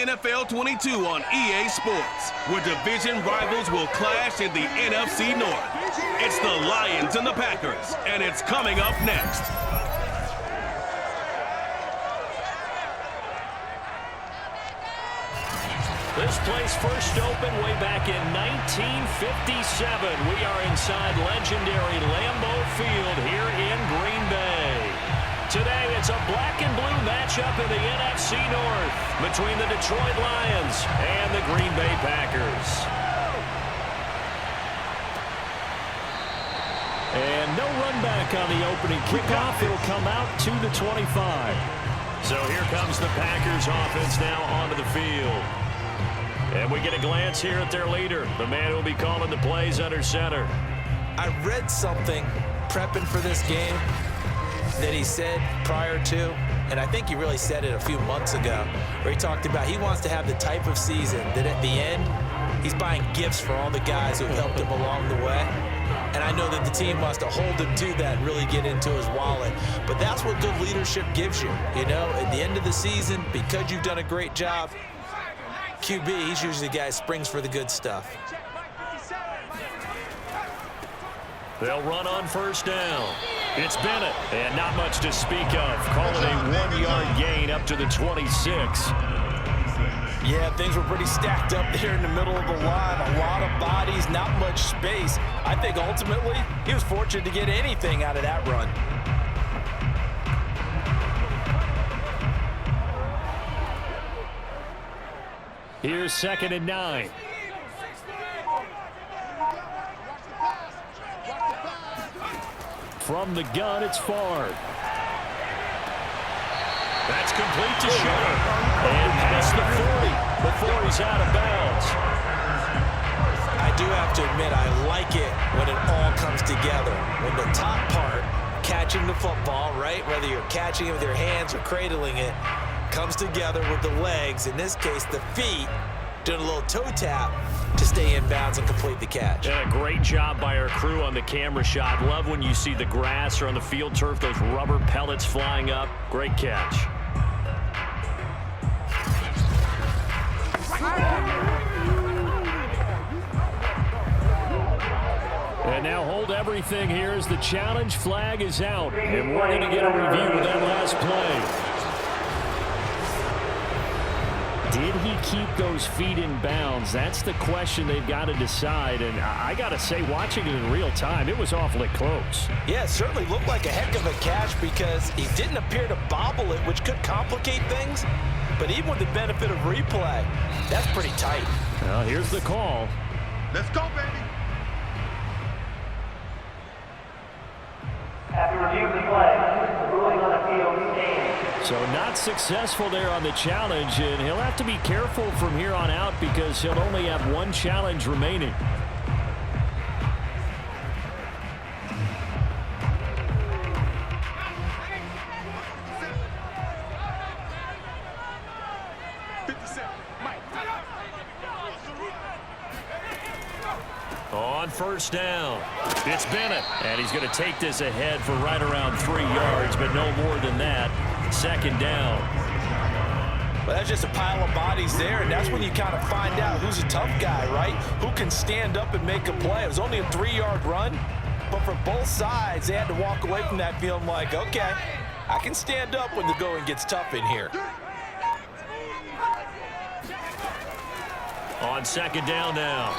NFL 22 on EA Sports, where division rivals will clash in the NFC North. It's the Lions and the Packers, and it's coming up next. This place first opened way back in 1957. We are inside legendary Lambeau Field here in Green Bay. Today, it's a black and blue matchup in the NFC North between the Detroit Lions and the Green Bay Packers. And no run back on the opening kickoff. It'll come out to the 25. So here comes the Packers offense now onto the field. And we get a glance here at their leader, the man who will be calling the plays under center. I read something prepping for this game that he said prior to, and I think he really said it a few months ago, where he talked about he wants to have the type of season that at the end, he's buying gifts for all the guys who have helped him along the way. And I know that the team wants to hold him to that and really get into his wallet. But that's what good leadership gives you. You know, at the end of the season, because you've done a great job, QB, he's usually the guy who springs for the good stuff. They'll run on first down. It's Bennett, and not much to speak of. Call it a 1-yard gain up to the 26. Yeah, things were pretty stacked up there in the middle of the line. A lot of bodies, not much space. I think ultimately he was fortunate to get anything out of that run. Here's 2nd and 9. From the gun, it's Favre. That's complete to Sharpe. And past the 40 before he's out of bounds. I do have to admit, I like it when it all comes together. When the top part, catching the football, right, whether you're catching it with your hands or cradling it, comes together with the legs, in this case the feet, doing a little toe tap to stay in bounds and complete the catch. And a great job by our crew on the camera shot. Love when you see the grass or on the field turf, those rubber pellets flying up. Great catch. And now hold everything here as the challenge flag is out. And we're going to get a review of that last play. Did he keep those feet in bounds? That's the question they've got to decide. And I got to say, watching it in real time, it was awfully close. Yeah, it certainly looked like a heck of a catch because he didn't appear to bobble it, which could complicate things. But even with the benefit of replay, that's pretty tight. Well, here's the call. Let's go, baby. After review of the play, the ruling on the field stands. So not successful there on the challenge, and he'll have to be careful from here on out because he'll only have one challenge remaining. On first down, it's Bennett, and he's going to take this ahead for right around 3 yards, but no more than that. 2nd down. Well, that's just a pile of bodies there, and that's when you kind of find out who's a tough guy, right? Who can stand up and make a play. It was only a 3-yard run, but for both sides, they had to walk away from that feeling like, okay, I can stand up when the going gets tough in here. On 2nd down now,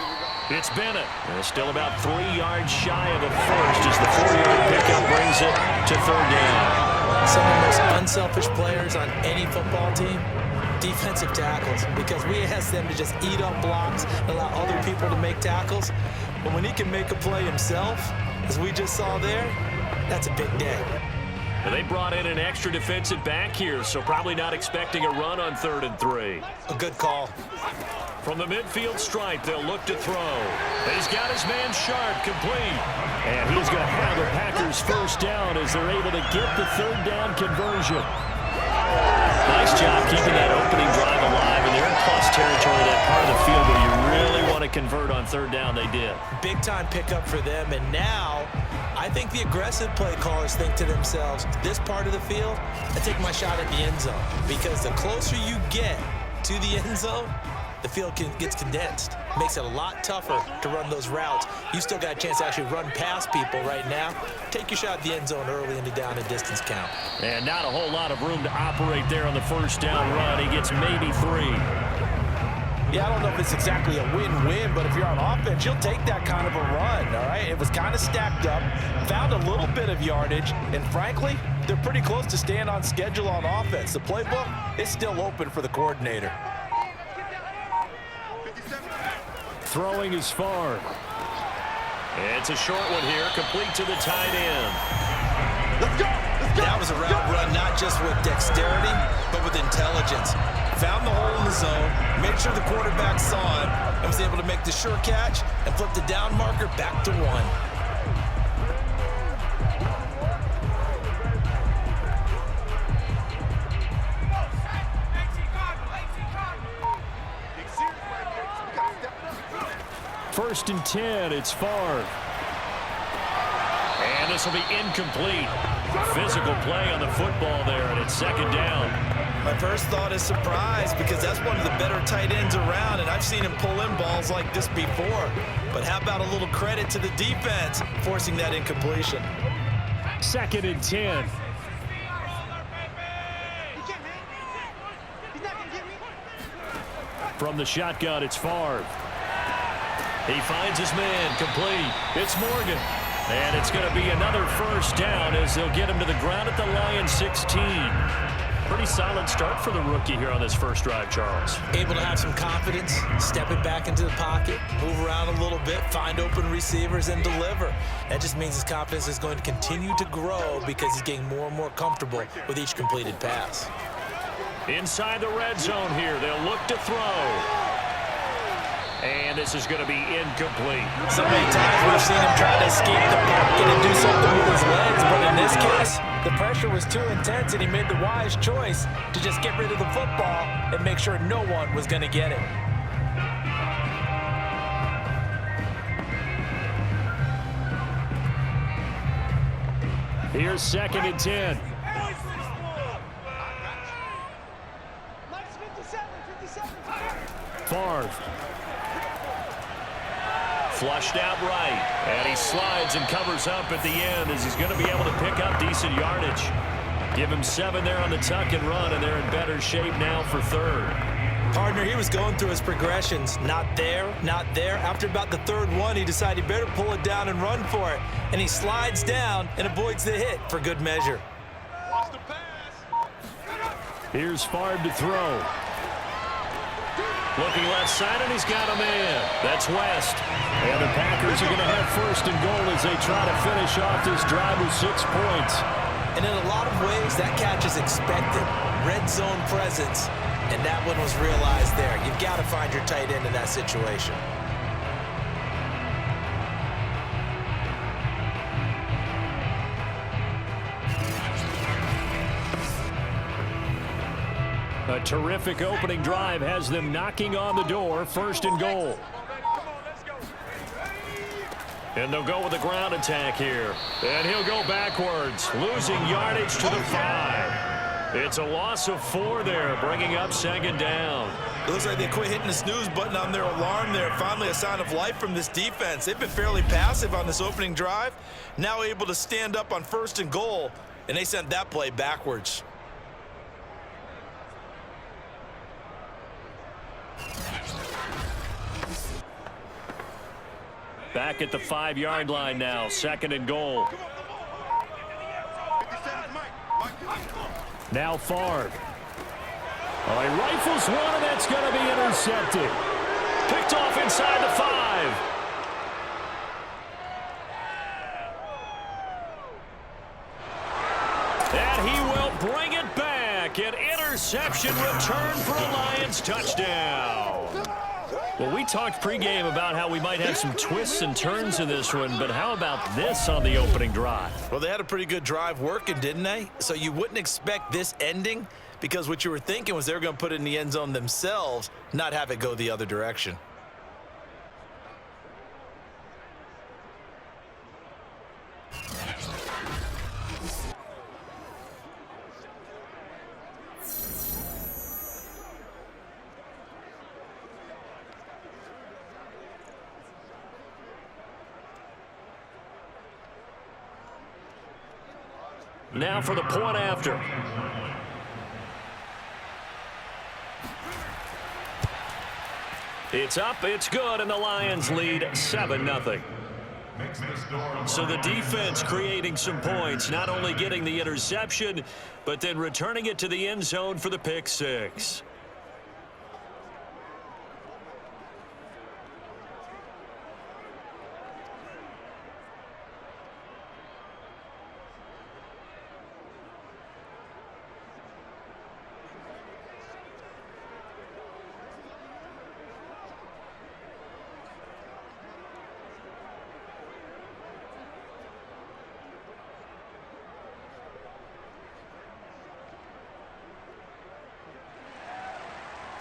it's Bennett. And still about 3 yards shy of a first as the 4-yard pickup brings it to 3rd down. Some of the most unselfish players on any football team, defensive tackles, because we ask them to just eat up blocks and allow other people to make tackles. But when he can make a play himself, as we just saw there, that's a big day. Well, they brought in an extra defensive back here, so probably not expecting a run on 3rd and 3. A good call. From the midfield stripe, they'll look to throw. And he's got his man Sharpe complete. And he's going to have the Packers first down as they're able to get the 3rd down conversion. Nice job keeping that opening drive alive. And they're in plus territory, that part of the field where you really want to convert on 3rd down. They did. Big time pickup for them. And now I think the aggressive play callers think to themselves, this part of the field, I take my shot at the end zone. Because the closer you get to the end zone, the field gets condensed. Makes it a lot tougher to run those routes. You still got a chance to actually run past people right now. Take your shot at the end zone early in the down and distance count. And not a whole lot of room to operate there on the first down run. He gets maybe 3. Yeah, I don't know if it's exactly a win-win, but if you're on offense, you'll take that kind of a run, all right? It was kind of stacked up, found a little bit of yardage, and frankly, they're pretty close to staying on schedule on offense. The playbook is still open for the coordinator. Throwing is Favre. It's a short one here, complete to the tight end. Let's go! That was a route run not just with dexterity, but with intelligence. Found the hole in the zone, made sure the quarterback saw him, and was able to make the sure catch and flip the down marker back to 1. First and 10, it's Favre. And this will be incomplete. Physical play on the football there, and it's second down. My first thought is surprise, because that's one of the better tight ends around, and I've seen him pull in balls like this before. But how about a little credit to the defense forcing that incompletion? Second and 10. From the shotgun, it's Favre. He finds his man, complete. It's Morgan. And it's going to be another first down as they'll get him to the ground at the Lions 16. Pretty solid start for the rookie here on this first drive, Charles. Able to have some confidence, step it back into the pocket, move around a little bit, find open receivers, and deliver. That just means his confidence is going to continue to grow because he's getting more and more comfortable with each completed pass. Inside the red zone here, they'll look to throw. And this is going to be incomplete. So many times we've seen him try to escape the pocket and do something with his legs, but in this case, the pressure was too intense and he made the wise choice to just get rid of the football and make sure no one was going to get it. Here's second and 10. Favre. Flushed out right, and he slides and covers up at the end as he's going to be able to pick up decent yardage. Give him 7 there on the tuck and run, and they're in better shape now for third. Partner, he was going through his progressions. Not there, not there. After about the third one, he decided he better pull it down and run for it. And he slides down and avoids the hit for good measure. Here's Favre to throw. Looking left side, and he's got a man. That's West. And the Packers are going to have first and goal as they try to finish off this drive with 6 points. And in a lot of ways, that catch is expected. Red zone presence, and that one was realized there. You've got to find your tight end in that situation. A terrific opening drive has them knocking on the door. First and goal. And they'll go with a ground attack here. And he'll go backwards, losing yardage to the 5. It's a loss of 4 there, bringing up second down. It looks like they quit hitting the snooze button on their alarm there. Finally a sign of life from this defense. They've been fairly passive on this opening drive. Now able to stand up on first and goal, and they sent that play backwards. Back at the 5-yard line now, second and goal. Now Favre. Oh, he rifles one, and that's going to be intercepted. Picked off inside the 5. And he will bring it back. An interception return for a Lions touchdown. Well, we talked pregame about how we might have some twists and turns in this one, but how about this on the opening drive? Well, they had a pretty good drive working, didn't they? So you wouldn't expect this ending, because what you were thinking was they were going to put it in the end zone themselves, not have it go the other direction. Now for the point after. It's up, it's good, and the Lions lead 7-0. So the defense creating some points, not only getting the interception, but then returning it to the end zone for the pick six.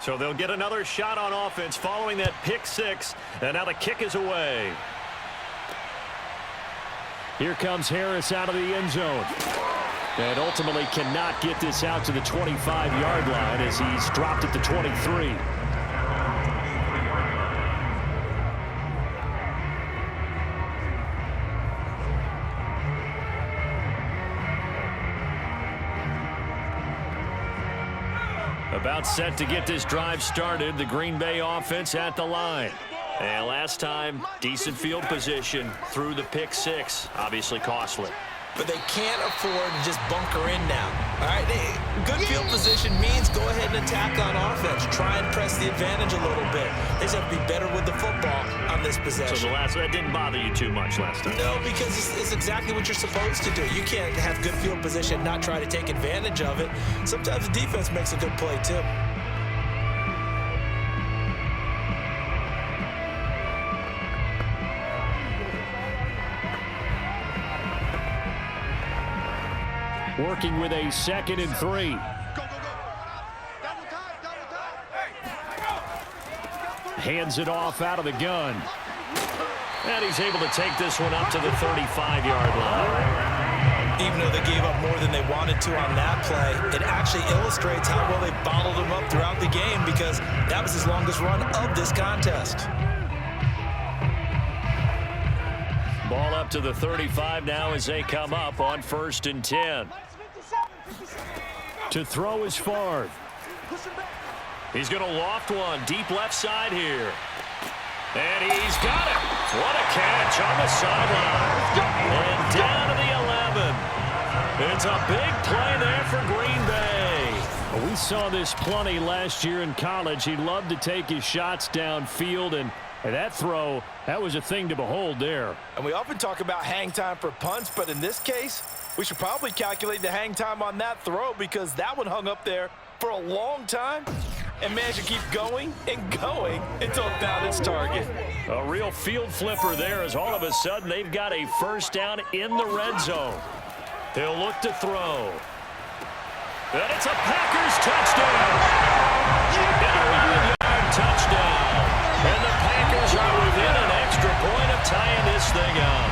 So they'll get another shot on offense following that pick six, and now the kick is away. Here comes Harris out of the end zone. And ultimately cannot get this out to the 25-yard line as he's dropped at the 23. About set to get this drive started, the Green Bay offense at the line. And last time, decent field position through the pick six, obviously costly. But they can't afford to just bunker in now. All right, good field position means go ahead and attack on offense. Try and press the advantage a little bit. They just have to be better with the football on this possession. So that didn't bother you too much last time? No, because it's exactly what you're supposed to do. You can't have good field position and not try to take advantage of it. Sometimes the defense makes a good play too. Working with a 2nd and 3. Hands it off out of the gun. And he's able to take this one up to the 35-yard line. Even though they gave up more than they wanted to on that play, it actually illustrates how well they bottled them up throughout the game because that was his longest run of this contest. Ball up to the 35 now as they come up on 1st and 10. To throw is Favre. He's going to loft one deep left side here. And he's got it. What a catch on the sideline. And down to the 11. It's a big play there for Green Bay. We saw this plenty last year in college. He loved to take his shots downfield, and that throw, that was a thing to behold there. And we often talk about hang time for punts, but in this case, we should probably calculate the hang time on that throw because that one hung up there for a long time and managed to keep going and going until it found its target. A real field flipper there as all of a sudden they've got a first down in the red zone. They'll look to throw. And it's a Packers touchdown. An 11-yard touchdown. And the Packers are within an extra point of tying this thing up.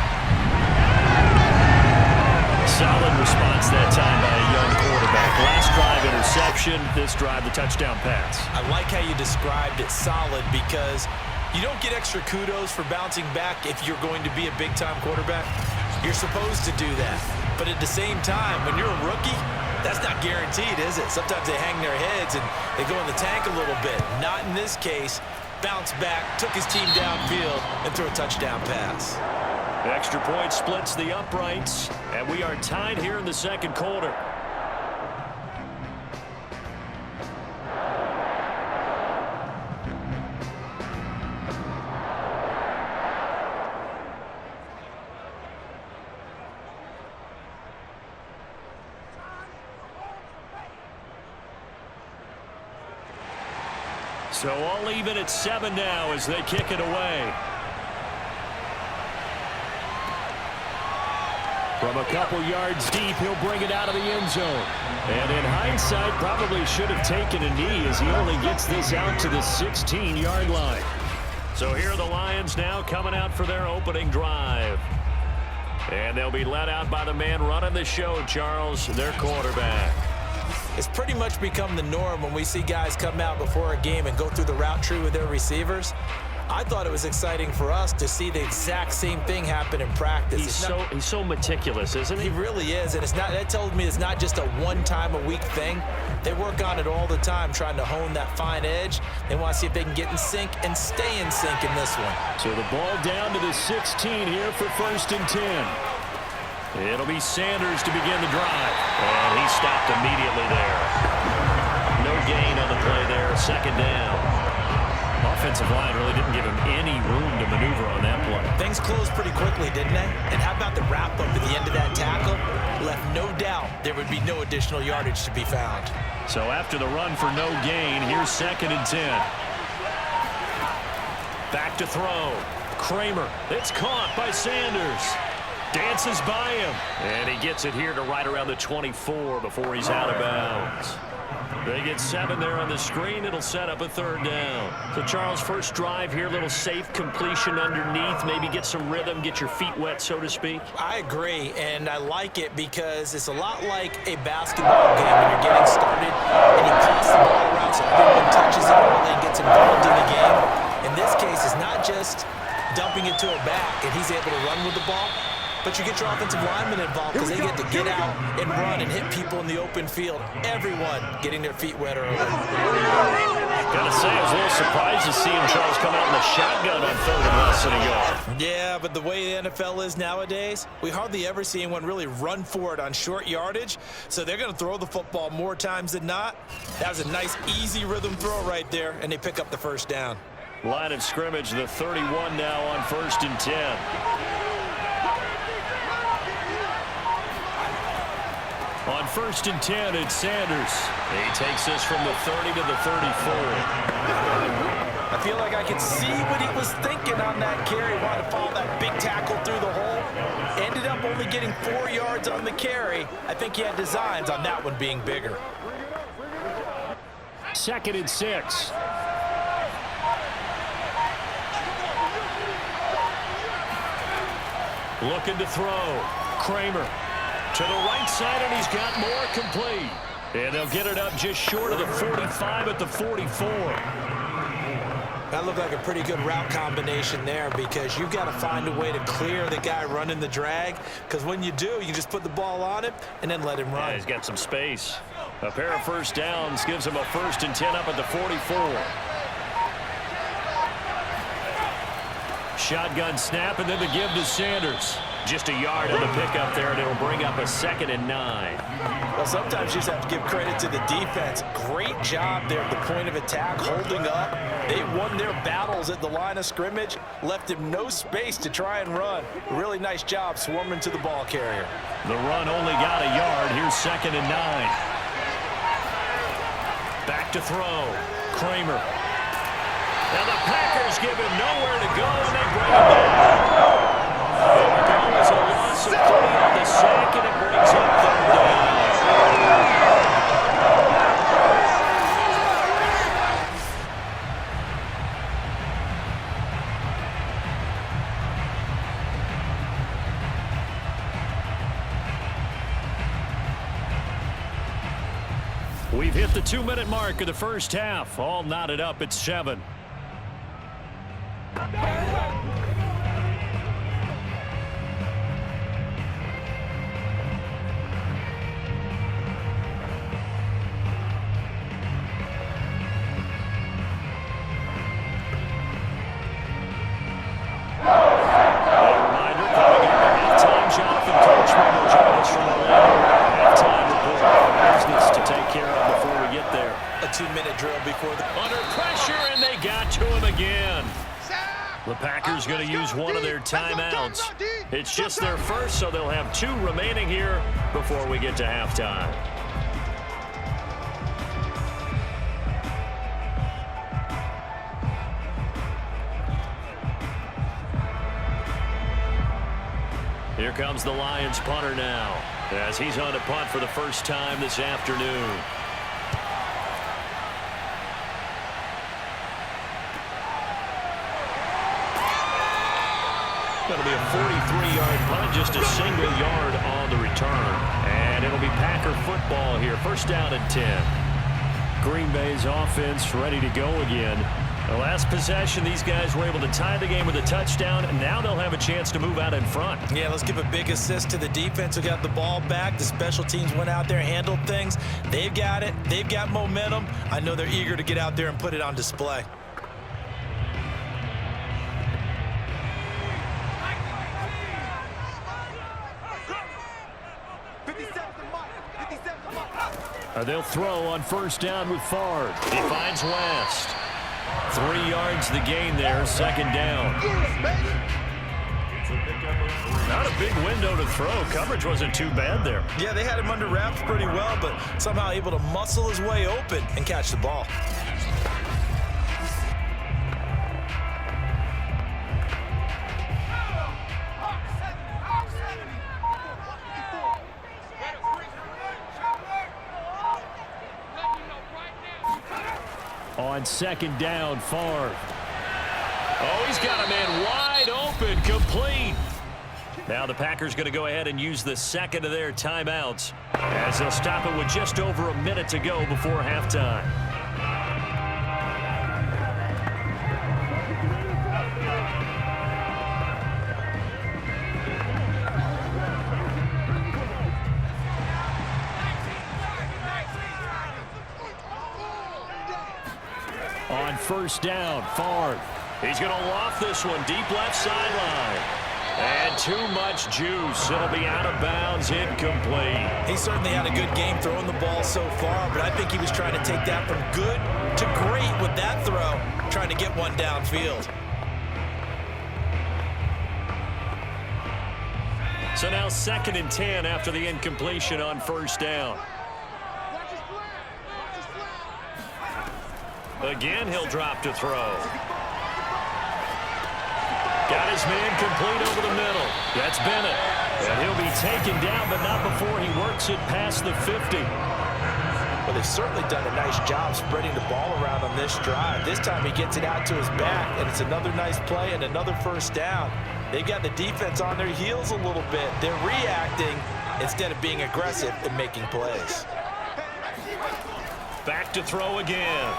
Solid response that time by a young quarterback. Last drive interception, this drive the touchdown pass. I like how you described it solid because you don't get extra kudos for bouncing back if you're going to be a big-time quarterback. You're supposed to do that. But at the same time, when you're a rookie, that's not guaranteed, is it? Sometimes they hang their heads and they go in the tank a little bit. Not in this case. Bounced back, took his team downfield, and threw a touchdown pass. Extra point splits the uprights, and we are tied here in the second quarter. So all even at 7 now as they kick it away. From a couple yards deep, he'll bring it out of the end zone. And in hindsight, probably should have taken a knee as he only gets this out to the 16-yard line. So here are the Lions now coming out for their opening drive. And they'll be led out by the man running the show, Charles, their quarterback. It's pretty much become the norm when we see guys come out before a game and go through the route tree with their receivers. I thought it was exciting for us to see the exact same thing happen in practice. He's so meticulous, isn't he? He really is, and that tells me it's not just a one-time-a-week thing. They work on it all the time, trying to hone that fine edge. They want to see if they can get in sync and stay in sync in this one. So the ball down to the 16 here for 1st and 10. It'll be Sanders to begin the drive. And he stopped immediately there. No gain on the play there, 2nd down. Offensive line really didn't give him any room to maneuver on that play. Things closed pretty quickly, didn't they? And how about the wrap-up at the end of that tackle? Left no doubt there would be no additional yardage to be found. So after the run for no gain, here's 2nd and 10. Back to throw. Kramer. It's caught by Sanders. Dances by him. And he gets it here to right around the 24 before he's out of bounds. They get 7 there on the screen. It'll set up a 3rd down. So, Charles, first drive here, little safe completion underneath. Maybe get some rhythm, get your feet wet, so to speak. I agree, and I like it because it's a lot like a basketball game when you're getting started and you pass the ball around so everyone touches it early and gets involved in the game. In this case, it's not just dumping it to a back and he's able to run with the ball, but you get your offensive linemen involved because they get to get out and run and hit people in the open field. Everyone getting their feet wet early. Gotta say, I was a little surprised to see him, Charles, come out in the shotgun on 3rd and less than a yard. Yeah, but the way the NFL is nowadays, we hardly ever see anyone really run for it on short yardage, so they're going to throw the football more times than not. That was a nice, easy rhythm throw right there, and they pick up the 1st down. Line of scrimmage, the 31 now on 1st and 10. On 1st and 10, it's Sanders. He takes us from the 30 to the 34. I feel like I could see what he was thinking on that carry. Wanted to follow that big tackle through the hole. Ended up only getting 4 yards on the carry. I think he had designs on that one being bigger. 2nd and 6. Looking to throw. Kramer. To the right side, and he's got more complete. And they'll get it up just short of the 45 at the 44. That looked like a pretty good route combination there because you've got to find a way to clear the guy running the drag, because when you do, you can just put the ball on him and then let him run. Yeah, he's got some space. A pair of 1st downs gives him a 1st and 10 up at the 44. Shotgun snap, and then the give to Sanders. Just a yard on the pickup there, and it'll bring up a 2nd and 9. Well, sometimes you just have to give credit to the defense. Great job there at the point of attack, holding up. They won their battles at the line of scrimmage, left him no space to try and run. Really nice job swarming to the ball carrier. The run only got a yard. Here's 2nd and 9. Back to throw. Kramer. Now the Packers give him nowhere to go, and they bring him down. There was a loss of 3 on the sack, and it brings up 3rd down. We've hit the 2-minute mark of the 1st half. All knotted up at 7. The Packers going to use one of their timeouts. It's just their first, so they'll have 2 remaining here before we get to halftime. Here comes the Lions punter now, as he's on to punt for the first time this afternoon. Going to be a 43-yard punt, just a single yard on the return. And it'll be Packer football here. 1st down and 10. Green Bay's offense ready to go again. The last possession, these guys were able to tie the game with a touchdown, and now they'll have a chance to move out in front. Yeah, let's give a big assist to the defense who got the ball back. The special teams went out there, handled things. They've got it. They've got momentum. I know they're eager to get out there and put it on display. They'll throw on first down with Favre. He finds West. 3 yards the gain there, second down. Not a big window to throw. Coverage wasn't too bad there. Yeah, they had him under wraps pretty well, but somehow able to muscle his way open and catch the ball. On second down, Favre. Oh, he's got a man wide open, complete. Now the Packers going to go ahead and use the second of their timeouts as they'll stop it with just over a minute to go before halftime. On first down, Favre. He's going to loft this one deep left sideline. And too much juice. It'll be out of bounds, incomplete. He certainly had a good game throwing the ball so far, but I think he was trying to take that from good to great with that throw, trying to get one downfield. So now 2nd and 10 after the incompletion on first down. Again, he'll drop to throw. Got his man complete over the middle. That's Bennett. And he'll be taken down, but not before he works it past the 50. Well, they've certainly done a nice job spreading the ball around on this drive. This time he gets it out to his back, and it's another nice play and another first down. They've got the defense on their heels a little bit. They're reacting instead of being aggressive and making plays. Back to throw again.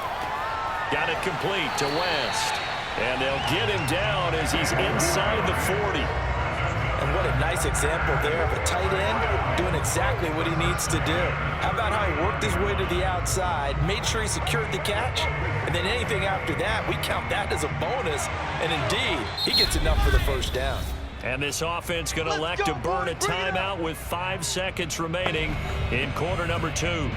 Got it complete to West. And they'll get him down as he's inside the 40. And what a nice example there of a tight end doing exactly what he needs to do. How about how he worked his way to the outside, made sure he secured the catch, and then anything after that, we count that as a bonus. And indeed, he gets enough for the first down. And this offense going to elect to burn a timeout with 5 seconds remaining in quarter number 2.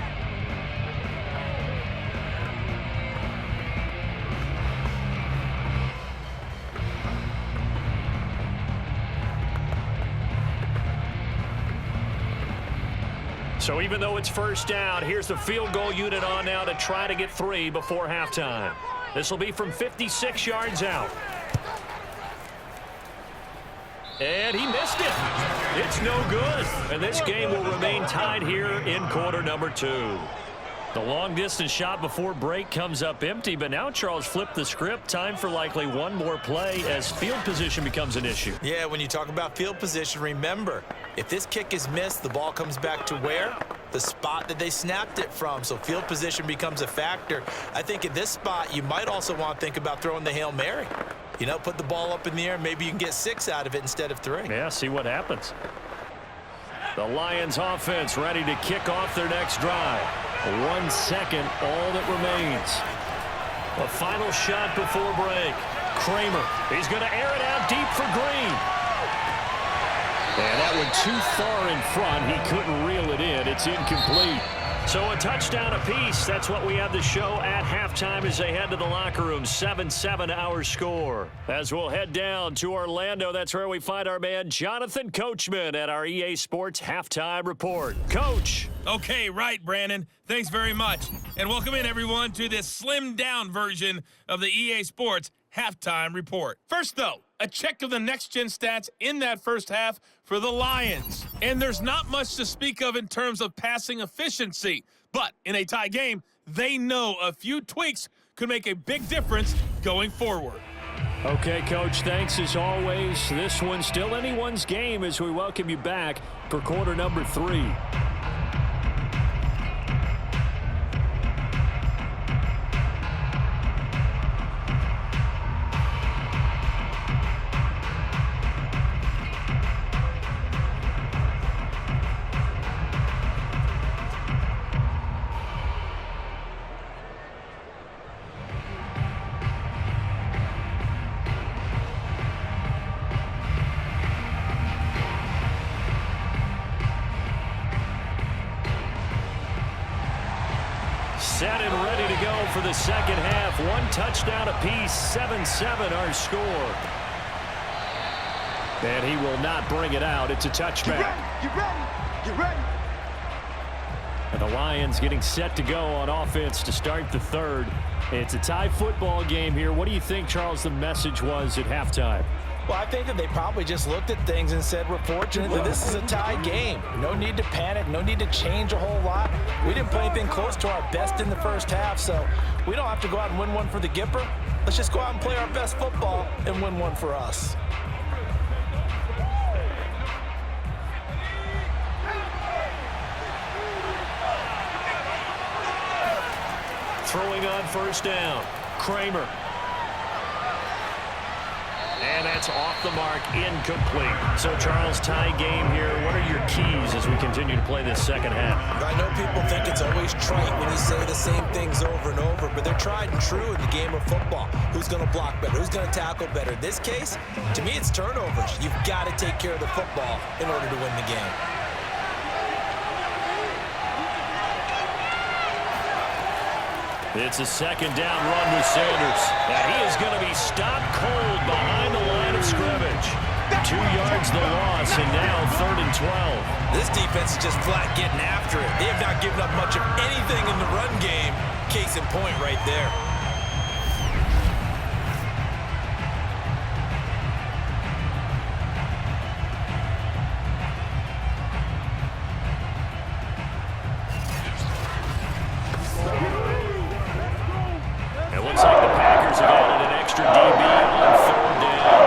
So even though it's first down, here's the field goal unit on now to try to get 3 before halftime. This will be from 56 yards out. And he missed it. It's no good. And this game will remain tied here in quarter number 2. The long-distance shot before break comes up empty, but now Charles flipped the script. Time for likely one more play as field position becomes an issue. Yeah, when you talk about field position, remember, if this kick is missed, the ball comes back to where? The spot that they snapped it from, so field position becomes a factor. I think in this spot, you might also want to think about throwing the Hail Mary. You know, put the ball up in the air, maybe you can get 6 out of it instead of 3. Yeah, see what happens. The Lions offense ready to kick off their next drive. 1 second, all that remains. A final shot before break. Kramer, he's going to air it out deep for Green. And that one too far in front. He couldn't reel it in. It's incomplete. So a touchdown apiece. That's what we have the show at halftime as they head to the locker room. 7-7 our score. As we'll head down to Orlando, that's where we find our man Jonathan Coachman at our EA Sports Halftime Report. Coach. Okay, right, Brandon. Thanks very much. And welcome in, everyone, to this slimmed-down version of the EA Sports Halftime Report. First, though, a check of the next-gen stats in that first half for the Lions. And there's not much to speak of in terms of passing efficiency. But in a tie game, they know a few tweaks could make a big difference going forward. Okay, Coach, thanks as always. This one's still anyone's game as we welcome you back for quarter number 3. for the second half. One touchdown apiece, 7-7 our score. And he will not bring it out. It's a touchback. Get ready. Get ready. And the Lions getting set to go on offense to start the third. It's a tie football game here. What do you think, Charles, the message was at halftime? Well, I think that they probably just looked at things and said, we're fortunate that this is a tie game. No need to panic. No need to change a whole lot. We didn't play anything close to our best in the first half, so we don't have to go out and win one for the Gipper. Let's just go out and play our best football and win one for us. Throwing on first down, Kramer. And that's off the mark, incomplete. So, Charles, tie game here. What are your keys as we continue to play this second half? I know people think it's always trite when you say the same things over and over, but they're tried and true in the game of football. Who's going to block better? Who's going to tackle better? In this case, to me, it's turnovers. You've got to take care of the football in order to win the game. It's a second down run with Sanders. And he is going to be stopped cold behind the line of scrimmage. 2 yards the loss, and now 3rd and 12. This defense is just flat getting after it. They have not given up much of anything in the run game. Case in point right there. It looks like the Packers have added an extra DB on 3rd down.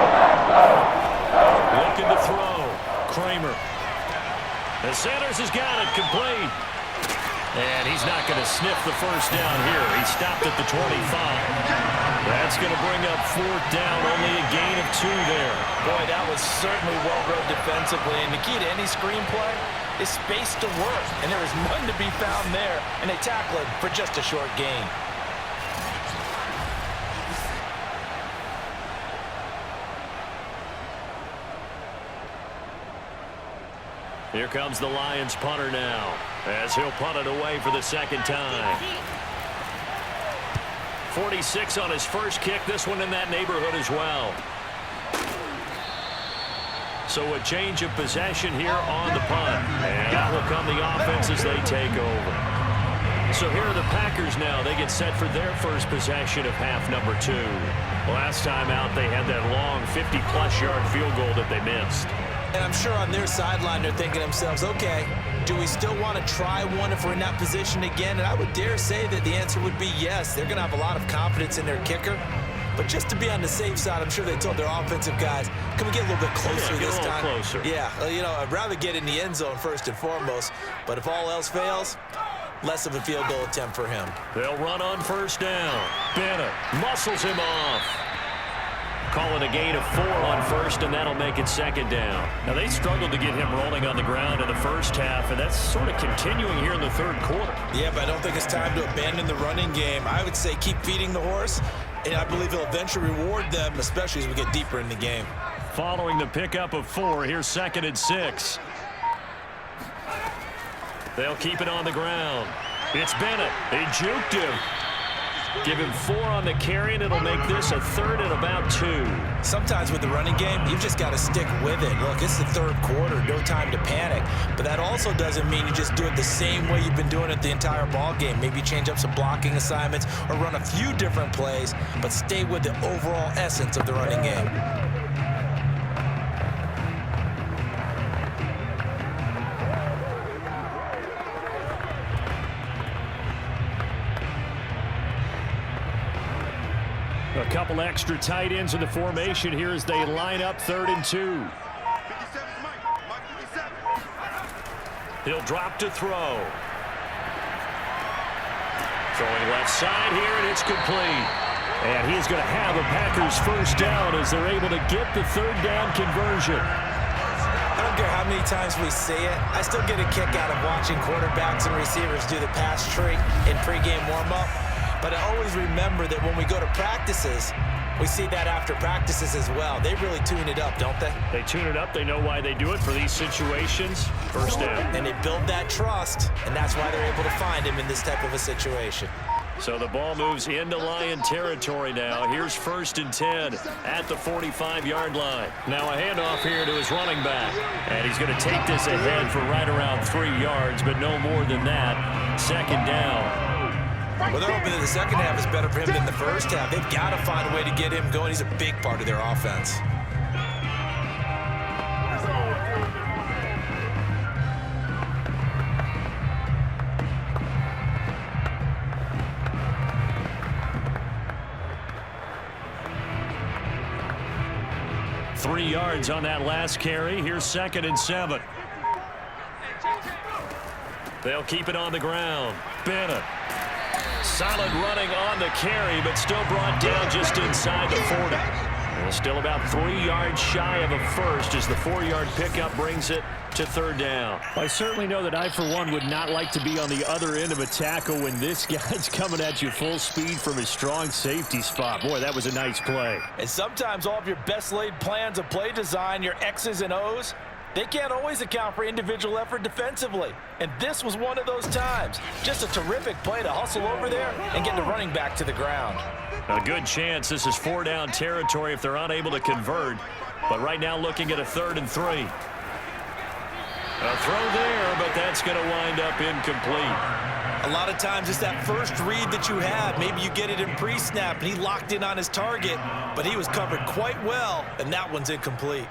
Looking to throw. Kramer. And Sanders has got it complete. And he's not going to sniff the first down here. He stopped at the 25. That's going to bring up 4th down. Only a gain of 2 there. Boy, that was certainly well read defensively. And the key to any screenplay is space to work. And there is none to be found there. And they tackle it for just a short gain. Here comes the Lions punter now, as he'll punt it away for the second time. 46 on his first kick, this one in that neighborhood as well. So a change of possession here on the punt. And out will come the offense as they take over. So here are the Packers now. They get set for their first possession of half number 2. Last time out, they had that long 50-plus yard field goal that they missed. And I'm sure on their sideline they're thinking to themselves, okay, do we still want to try one if we're in that position again? And I would dare say that the answer would be yes. They're going to have a lot of confidence in their kicker. But just to be on the safe side, I'm sure they told their offensive guys, can we get a little bit closer this time? Closer. Yeah, you know, I'd rather get in the end zone first and foremost. But if all else fails, less of a field goal attempt for him. They'll run on first down. Bennett muscles him off. Calling a gain of 4 on first, and that'll make it second down. Now, they struggled to get him rolling on the ground in the first half, and that's sort of continuing here in the third quarter. Yeah, but I don't think it's time to abandon the running game. I would say keep feeding the horse, and I believe he'll eventually reward them, especially as we get deeper in the game. Following the pickup of 4, here's 2nd and 6. They'll keep it on the ground. It's Bennett. They juked him. Give him 4 on the carry, and it'll make this a 3rd and about 2. Sometimes with the running game, you've just got to stick with it. Look, it's the third quarter, no time to panic. But that also doesn't mean you just do it the same way you've been doing it the entire ball game. Maybe change up some blocking assignments or run a few different plays, but stay with the overall essence of the running game. A couple extra tight ends in the formation here as they line up 3rd and 2. He'll drop to throw. Throwing left side here, and it's complete. And he's going to have a Packers first down as they're able to get the 3rd down conversion. I don't care how many times we say it, I still get a kick out of watching quarterbacks and receivers do the pass tree in pregame warm-up. But I always remember that when we go to practices, we see that after practices as well. They really tune it up, don't they? They tune it up. They know why they do it for these situations. First down. And they build that trust, and that's why they're able to find him in this type of a situation. So the ball moves into Lion territory now. Here's 1st and 10 at the 45-yard line. Now a handoff here to his running back. And he's going to take this ahead for right around 3 yards, but no more than that. 2nd down. Well, they're hoping that the second half is better for him than the first half. They've got to find a way to get him going. He's a big part of their offense. Three yards on that last carry. Here's 2nd and 7. They'll keep it on the ground. Bennett. Solid running on the carry, but still brought down just inside the 40. And still about 3 yards shy of a first as the 4-yard pickup brings it to 3rd down. I certainly know that I, for one, would not like to be on the other end of a tackle when this guy's coming at you full speed from his strong safety spot. Boy, that was a nice play. And sometimes all of your best laid plans of play design, your X's and O's, they can't always account for individual effort defensively. And this was one of those times. Just a terrific play to hustle over there and get the running back to the ground. A good chance this is 4-down territory if they're unable to convert. But right now looking at a 3rd and 3. A throw there, but that's going to wind up incomplete. A lot of times it's that first read that you have. Maybe you get it in pre-snap, and he locked in on his target, but he was covered quite well, and that one's incomplete.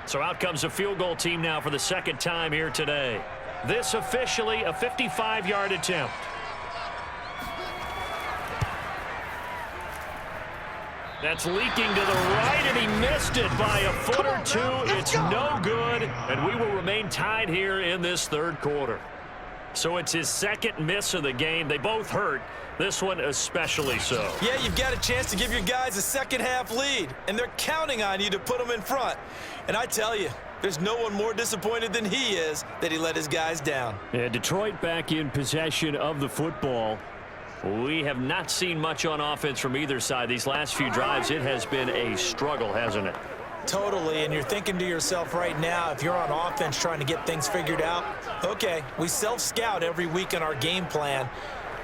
So out comes a field goal team now for the 2nd time here today. This officially a 55-yard attempt. That's leaking to the right, and he missed it by a foot or two. It's no good, and we will remain tied here in this 3rd quarter. So it's his 2nd miss of the game. They both hurt. This one especially so. Yeah, you've got a chance to give your guys a second-half lead, and they're counting on you to put them in front. And I tell you, there's no one more disappointed than he is that he let his guys down. Yeah, Detroit back in possession of the football. We have not seen much on offense from either side. These last few drives, it has been a struggle, hasn't it? Totally, and you're thinking to yourself right now, if you're on offense trying to get things figured out, okay, we self-scout every week in our game plan.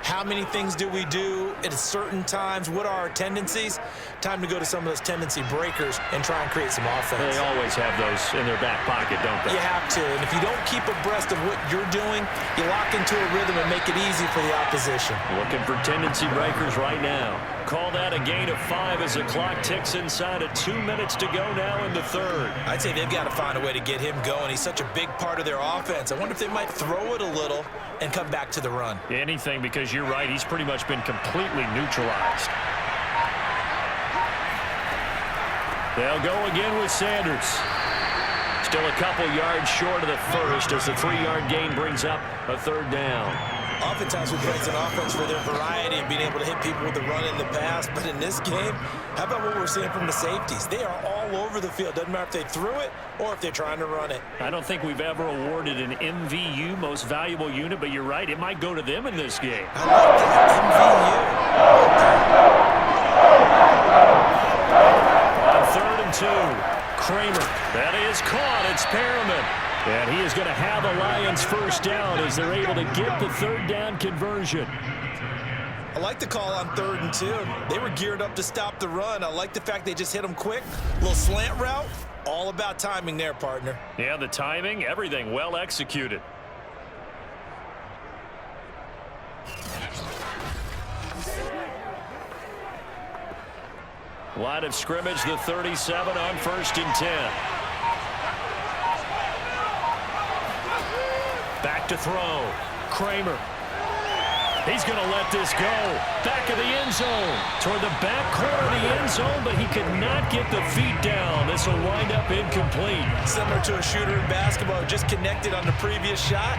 How many things do we do at certain times? What are our tendencies? Time to go to some of those tendency breakers and try and create some offense. They always have those in their back pocket, don't they? You have to, and if you don't keep abreast of what you're doing, you lock into a rhythm and make it easy for the opposition. Looking for tendency breakers right now. Call that a gain of 5 as the clock ticks inside of 2 minutes to go now in the 3rd. I'd say they've got to find a way to get him going. He's such a big part of their offense. I wonder if they might throw it a little and come back to the run. Anything, because you're right, he's pretty much been completely neutralized. They'll go again with Sanders. Still a couple yards short of the first as the 3-yard gain brings up a 3rd down. Oftentimes we praise an offense for their variety and being able to hit people with the run and the pass, but in this game, how about what we're seeing from the safeties? They are all over the field. Doesn't matter if they threw it or if they're trying to run it. I don't think we've ever awarded an MVU, most valuable unit, but you're right, it might go to them in this game. I like On that, 3rd and 2, Kramer. That is caught. It's Perriman. And he is going to have the Lions first down as they're able to get the 3rd down conversion. I like the call on 3rd and 2. They were geared up to stop the run. I like the fact they just hit them quick. Little slant route. All about timing there, partner. Yeah, the timing, everything well executed. Line of scrimmage, the 37 on 1st and 10. Back to throw. Kramer. He's going to let this go. Back of the end zone. Toward the back corner of the end zone, but he could not get the feet down. This will wind up incomplete. Similar to a shooter in basketball, just connected on the previous shot.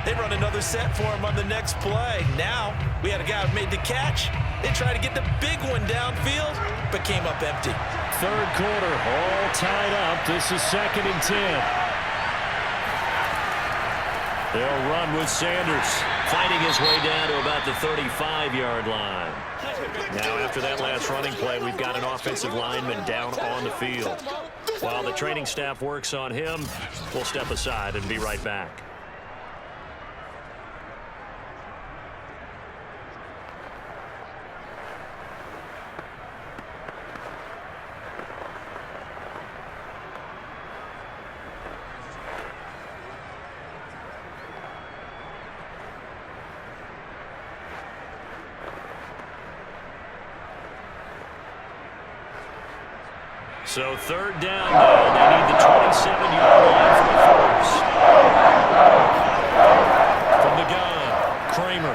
They run another set for him on the next play. Now, we had a guy who made the catch. They tried to get the big one downfield, but came up empty. 3rd quarter, all tied up. This is 2nd and 10. They'll run with Sanders, fighting his way down to about the 35-yard line. Now, after that last running play, we've got an offensive lineman down on the field. While the training staff works on him, we'll step aside and be right back. So third down now. They need the 27-yard line for the first. From the gun, Kramer.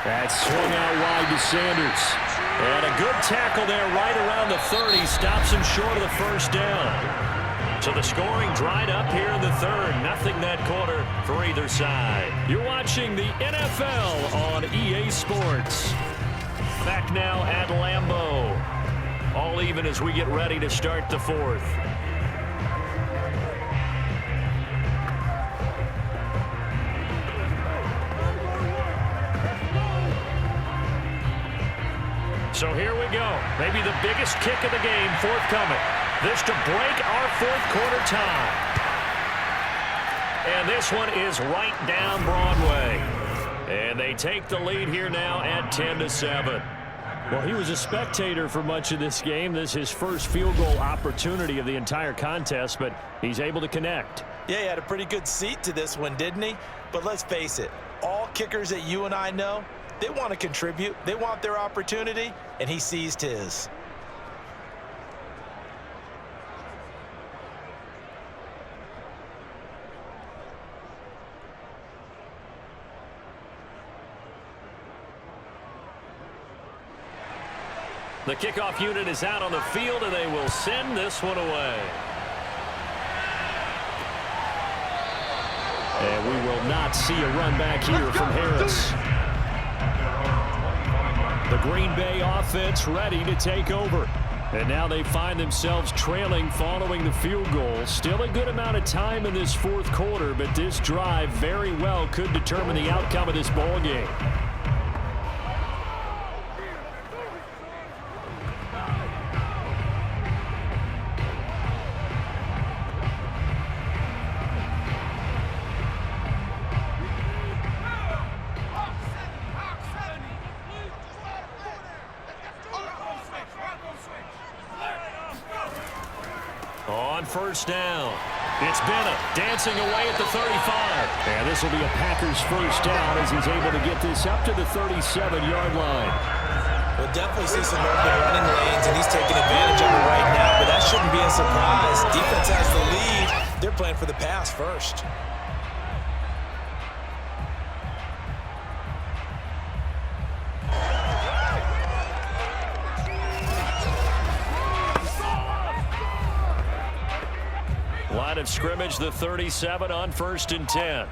That's swung out wide to Sanders. And a good tackle there right around the 30. Stops him short of the first down. So the scoring dried up here in the third. Nothing that quarter for either side. You're watching the NFL on EA Sports. Back now at Lambeau. All even as we get ready to start the fourth. So here we go. Maybe the biggest kick of the game forthcoming. This to break our fourth quarter tie. And this one is right down Broadway. And they take the lead here now at 10-7. Well, he was a spectator for much of this game. This is his first field goal opportunity of the entire contest, but he's able to connect. Yeah, he had a pretty good seat to this one, didn't he? But let's face it, all kickers that you and I know, they want to contribute. They want their opportunity, and he seized his. The kickoff unit is out on the field, and they will send this one away. And we will not see a run back here from Harris. The Green Bay offense ready to take over. And now they find themselves trailing following the field goal. Still a good amount of time in this fourth quarter, but this drive very well could determine the outcome of this ball game. On first down, it's Bennett dancing away at the 35. And this will be a Packers first down as he's able to get this up to the 37-yard line. We'll definitely see some open running lanes, and he's taking advantage of it right now, but that shouldn't be a surprise. Defense has the lead. They're playing for the pass first. Line of scrimmage, the 37 on 1st and 10.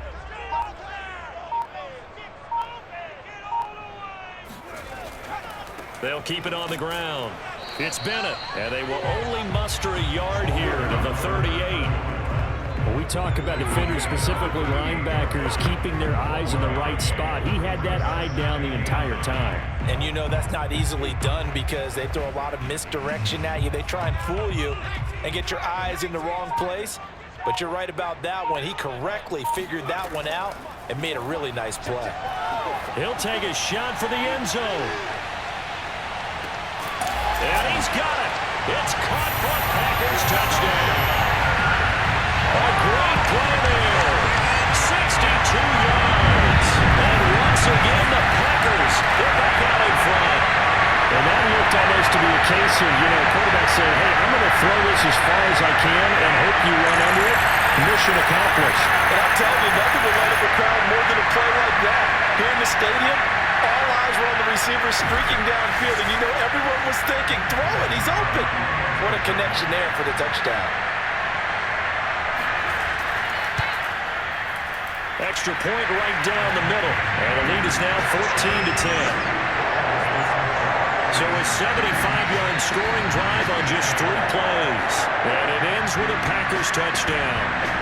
They'll keep it on the ground. It's Bennett, and they will only muster a yard here to the 38. When we talk about defenders, specifically linebackers, keeping their eyes in the right spot, he had that eye down the entire time. And you know that's not easily done because they throw a lot of misdirection at you. They try and fool you and get your eyes in the wrong place. But you're right about that one. He correctly figured that one out and made a really nice play. He'll take a shot for the end zone. And he's got it. It's caught for a Packers touchdown. A great play there. 62 yards. And once again, the Packers, they're back out in front. And that looked almost to be a case of, quarterback saying, hey, I'm going to throw this as far as I can and hope you run under it. Mission accomplished. And I'm telling you, nothing will light up a crowd more than a play like that. Here in the stadium, all eyes were on the receiver streaking downfield, and everyone was thinking, throw it, he's open. What a connection there for the touchdown. Extra point right down the middle. And the lead is now 14-10. So a 75-yard scoring drive on just 3 plays. And it ends with a Packers touchdown.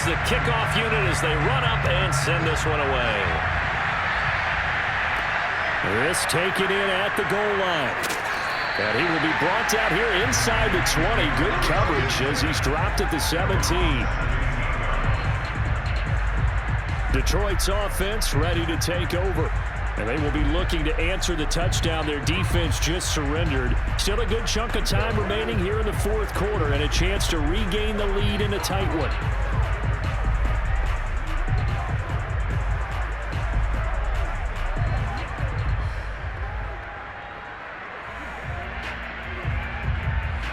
The kickoff unit as they run up and send this one away. This taken in at the goal line. And he will be brought down here inside the 20. Good coverage as he's dropped at the 17. Detroit's offense ready to take over. And they will be looking to answer the touchdown their defense just surrendered. Still a good chunk of time remaining here in the fourth quarter and a chance to regain the lead in a tight one.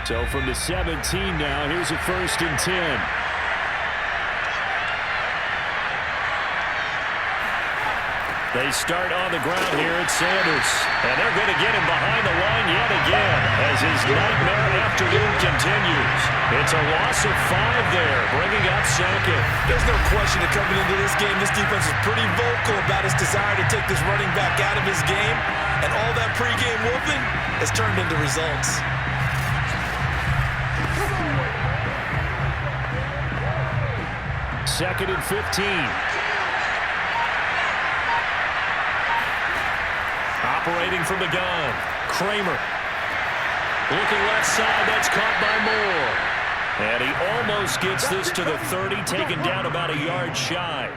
So from the 17 now, here's a 1st and 10. They start on the ground here at Sanders. And they're going to get him behind the line yet again as his nightmare afternoon continues. It's a loss of 5 there, bringing up 2nd. There's no question that coming into this game, this defense is pretty vocal about his desire to take this running back out of his game. And all that pregame whooping has turned into results. Second and 15. Operating from the gun, Kramer. Looking left side, that's caught by Moore. And he almost gets this to the 30, taken down about a yard shy.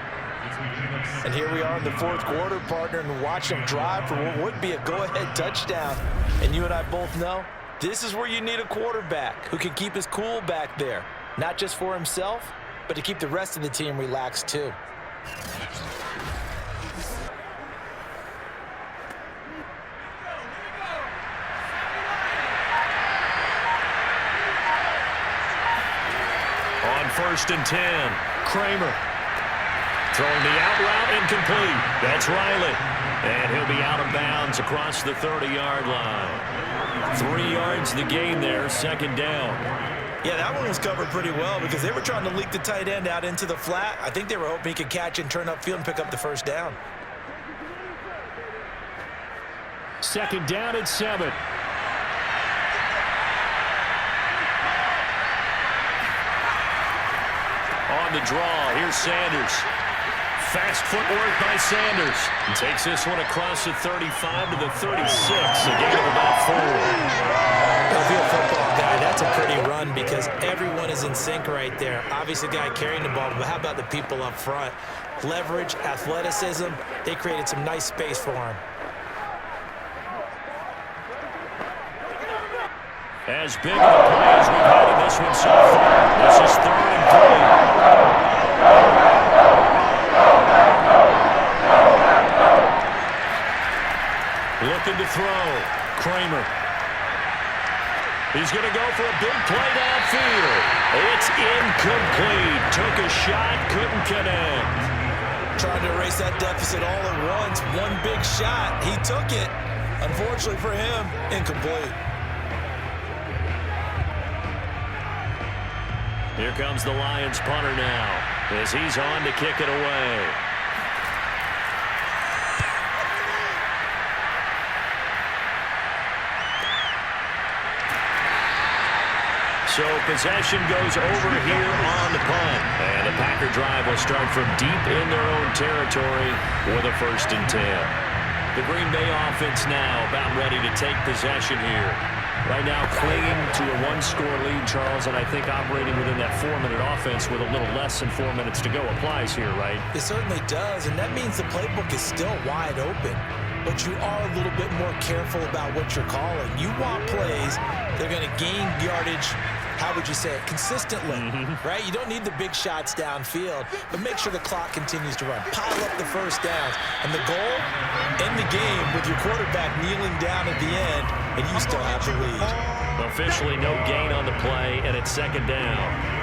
And here we are in the fourth quarter, partner, and watch him drive for what would be a go-ahead touchdown. And you and I both know this is where you need a quarterback who can keep his cool back there, not just for himself, but to keep the rest of the team relaxed too. On 1st and 10, Kramer. Throwing the out route, incomplete. That's Riley. And he'll be out of bounds across the 30-yard line. 3 yards the gain there, 2nd down. Yeah, that one was covered pretty well because they were trying to leak the tight end out into the flat. I think they were hoping he could catch and turn upfield and pick up the 1st down. 2nd down and 7. On the draw, here's Sanders. Fast footwork by Sanders. He takes this one across the 35 to the 36. A gain of about 4. If you're a football guy, that's a pretty run because everyone is in sync right there. Obviously, the guy carrying the ball, but how about the people up front? Leverage, athleticism, they created some nice space for him. As big of a play as we've had in this one so far. This is 3rd and 3. Looking to throw. Kramer. He's going to go for a big play downfield. It's incomplete. Took a shot, couldn't connect. Trying to erase that deficit all at once. One big shot. He took it. Unfortunately for him, incomplete. Here comes the Lions punter now as he's on to kick it away. So possession goes over here on the punt. And the Packer drive will start from deep in their own territory with a 1st and 10. The Green Bay offense now about ready to take possession here. Right now clinging to a 1-score lead, Charles, and I think operating within that 4-minute offense with a little less than 4 minutes to go applies here, right? It certainly does, and that means the playbook is still wide open. But you are a little bit more careful about what you're calling. You want plays that are going to gain yardage, how would you say it, consistently, right? You don't need the big shots downfield, but make sure the clock continues to run. Pile up the 1st downs. And the goal, end the game with your quarterback kneeling down at the end, and you still have the lead. Officially no gain on the play, and it's 2nd down.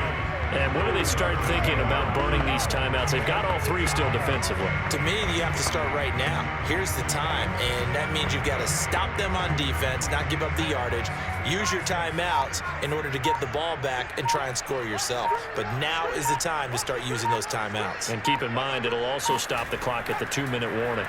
And when do they start thinking about burning these timeouts? They've got all 3 still defensively. To me, you have to start right now. Here's the time, and that means you've got to stop them on defense, not give up the yardage. Use your timeouts in order to get the ball back and try and score yourself. But now is the time to start using those timeouts. And keep in mind, it'll also stop the clock at the 2-minute warning.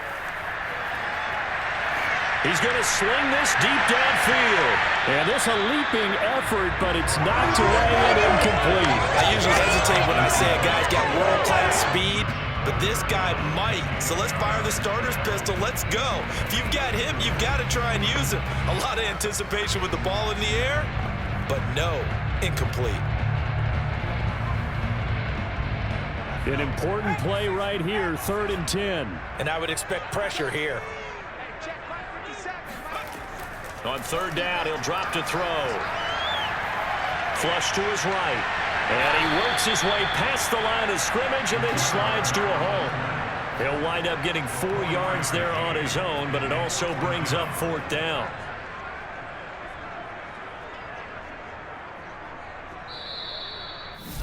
He's going to sling this deep downfield. And there's a leaping effort, but it's knocked away and incomplete. I usually hesitate when I say a guy's got world-class speed, but this guy might. So let's fire the starter's pistol. Let's go. If you've got him, you've got to try and use him. A lot of anticipation with the ball in the air, but no, incomplete. An important play right here, 3rd and 10. And I would expect pressure here. On 3rd down, he'll drop to throw. Flush to his right. And he works his way past the line of scrimmage and then slides to a hole. He'll wind up getting 4 yards there on his own, but it also brings up 4th down.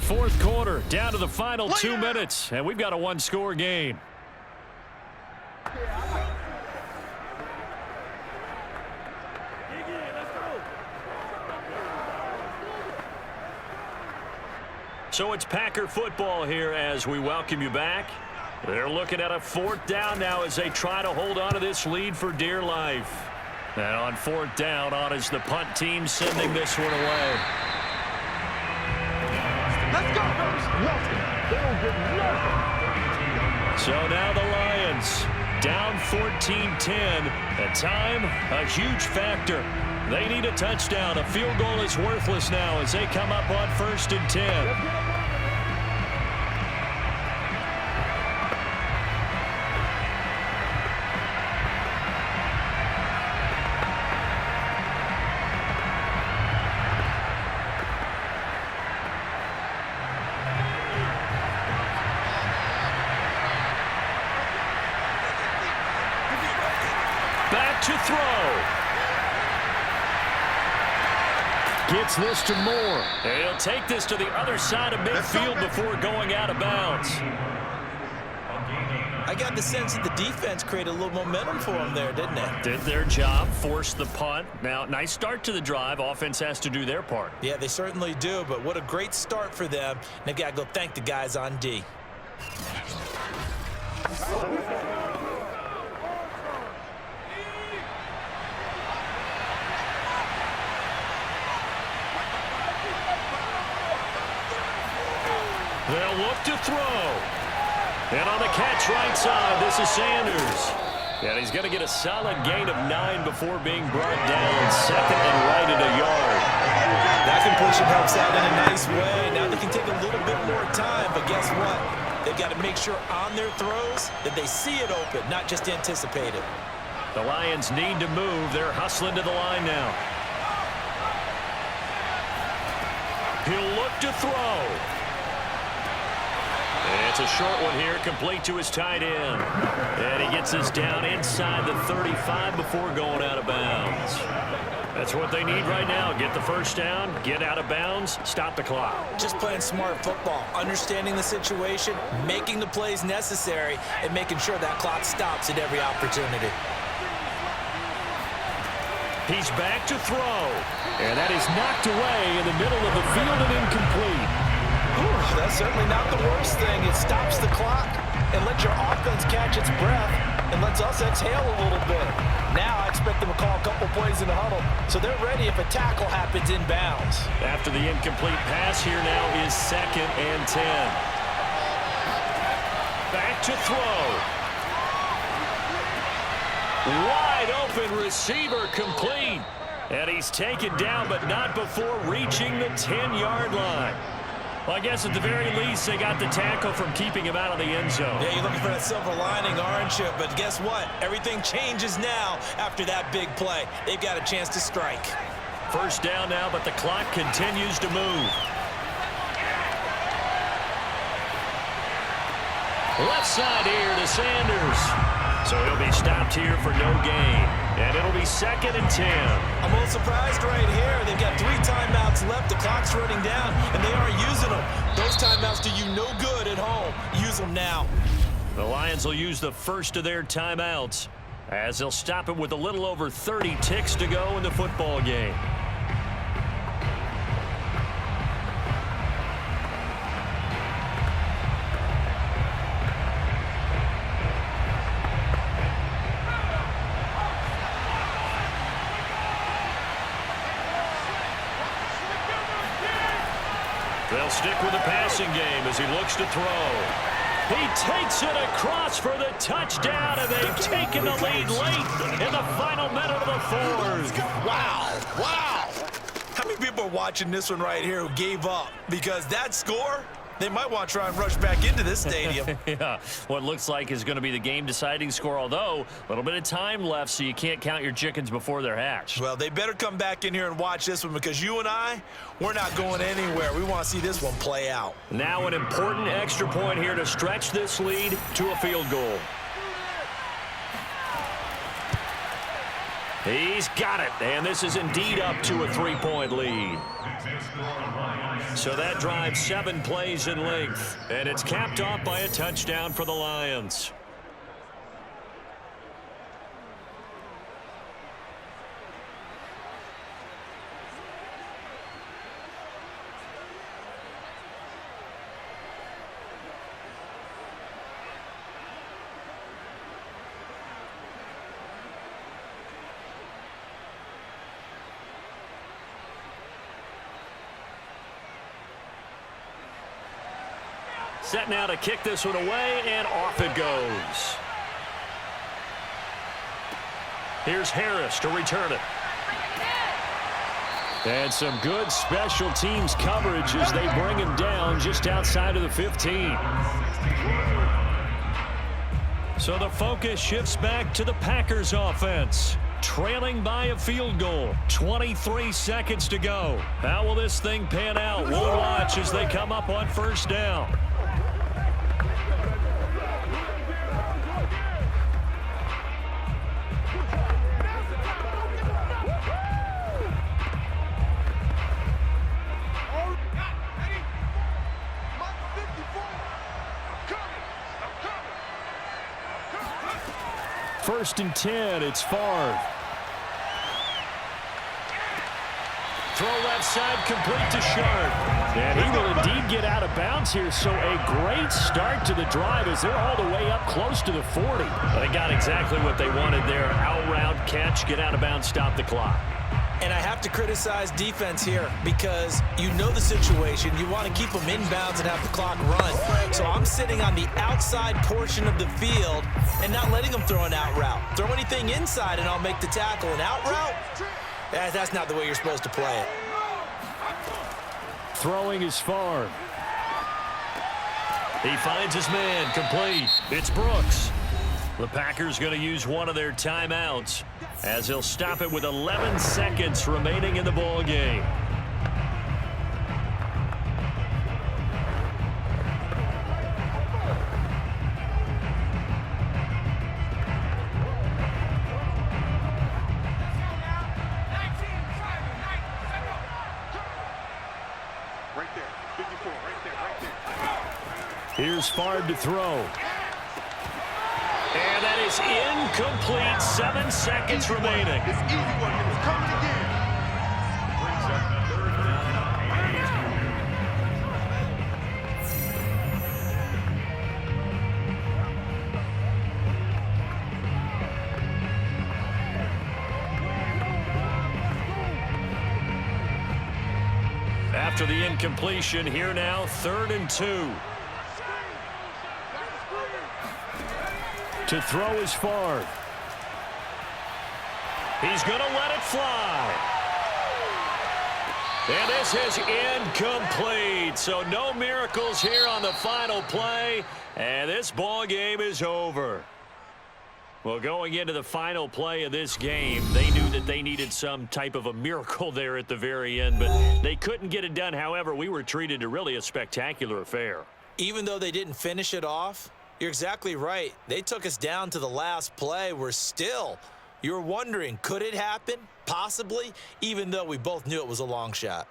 Fourth quarter, down to the final 2 minutes, and we've got a 1-score game. So it's Packer football here as we welcome you back. They're looking at a 4th down now as they try to hold on to this lead for dear life. And on 4th down, on is the punt team sending this one away. Let's go, So now the Lions down 14-10. At time, a huge factor. They need a touchdown. A field goal is worthless now as they come up on 1st and 10. Back to throw. Gets this to Moore. And he'll take this to the other side of midfield before going out of bounds. I got the sense that the defense created a little momentum for them there, didn't it? Did their job, forced the punt. Now, nice start to the drive. Offense has to do their part. Yeah, they certainly do, but what a great start for them. They've got to go thank the guys on D. They'll look to throw. And on the catch right side, this is Sanders. And he's going to get a solid gain of 9 before being brought down 2nd and right at a yard. That completion helps out in a nice way. Now they can take a little bit more time, but guess what? They've got to make sure on their throws that they see it open, not just anticipate it. The Lions need to move. They're hustling to the line now. He'll look to throw. It's a short one here, complete to his tight end. And he gets this down inside the 35 before going out of bounds. That's what they need right now. Get the first down, get out of bounds, stop the clock. Just playing smart football, understanding the situation, making the plays necessary, and making sure that clock stops at every opportunity. He's back to throw. And that is knocked away in the middle of the field and incomplete. Ooh, that's certainly not the worst thing. It stops the clock and lets your offense catch its breath and lets us exhale a little bit. Now I expect them to call a couple plays in the huddle so they're ready if a tackle happens inbounds. After the incomplete pass, here now is 2nd and 10. Back to throw. Wide open receiver complete. And he's taken down, but not before reaching the 10-yard line. Well, I guess at the very least, they got the tackle from keeping him out of the end zone. Yeah, you're looking for that silver lining, aren't you? But guess what? Everything changes now after that big play. They've got a chance to strike. First down now, but the clock continues to move. Left side here to Sanders. So he'll be stopped here for no gain. And it'll be 2nd and 10. I'm a little surprised right here. They've got 3 timeouts left. The clock's running down, and they aren't using them. Those timeouts do you no good at home. Use them now. The Lions will use the first of their timeouts as they'll stop it with a little over 30 ticks to go in the football game. They'll stick with the passing game as he looks to throw. He takes it across for the touchdown, and they've taken the lead late in the final minute of the fourth. Wow. Wow. How many people are watching this one right here who gave up? Because that score, they might want to try and rush back into this stadium. Yeah, what looks like is going to be the game-deciding score, although a little bit of time left, so you can't count your chickens before they're hatched. Well, they better come back in here and watch this one because you and I, we're not going anywhere. We want to see this one play out. Now an important extra point here to stretch this lead to a field goal. He's got it, and this is indeed up to a 3-point lead. So that drives 7 plays in length, and it's capped off by a touchdown for the Lions. Set now to kick this one away, and off it goes. Here's Harris to return it. And some good special teams coverage as they bring him down just outside of the 15. So the focus shifts back to the Packers offense. Trailing by a field goal. 23 seconds to go. How will this thing pan out? We'll watch as they come up on first down. First and 10, it's Favre. Throw left side, complete to Sharpe. And he will indeed get out of bounds here, so a great start to the drive as they're all the way up close to the 40. They got exactly what they wanted there. Out route, catch, get out of bounds, stop the clock. And I have to criticize defense here because you know the situation. You want to keep them inbounds and have the clock run. So I'm sitting on the outside portion of the field and not letting them throw an out route. Throw anything inside and I'll make the tackle. An out route? That's not the way you're supposed to play it. Throwing is Favre. He finds his man, complete. It's Brooks. The Packers going to use one of their timeouts as he'll stop it with 11 seconds remaining in the ball game. Right there, 54, right there. Here's Favre to throw. And that is incomplete. 7 seconds remaining. This easy one, and it's coming again. After the incompletion, here now, 3rd and 2. To throw is Favre. He's going to let it fly. And this is incomplete. So no miracles here on the final play. And this ball game is over. Well, going into the final play of this game, they knew that they needed some type of a miracle there at the very end, but they couldn't get it done. However, we were treated to really a spectacular affair. Even though they didn't finish it off, you're exactly right. They took us down to the last play. We're still, you're wondering, could it happen? Possibly, even though we both knew it was a long shot.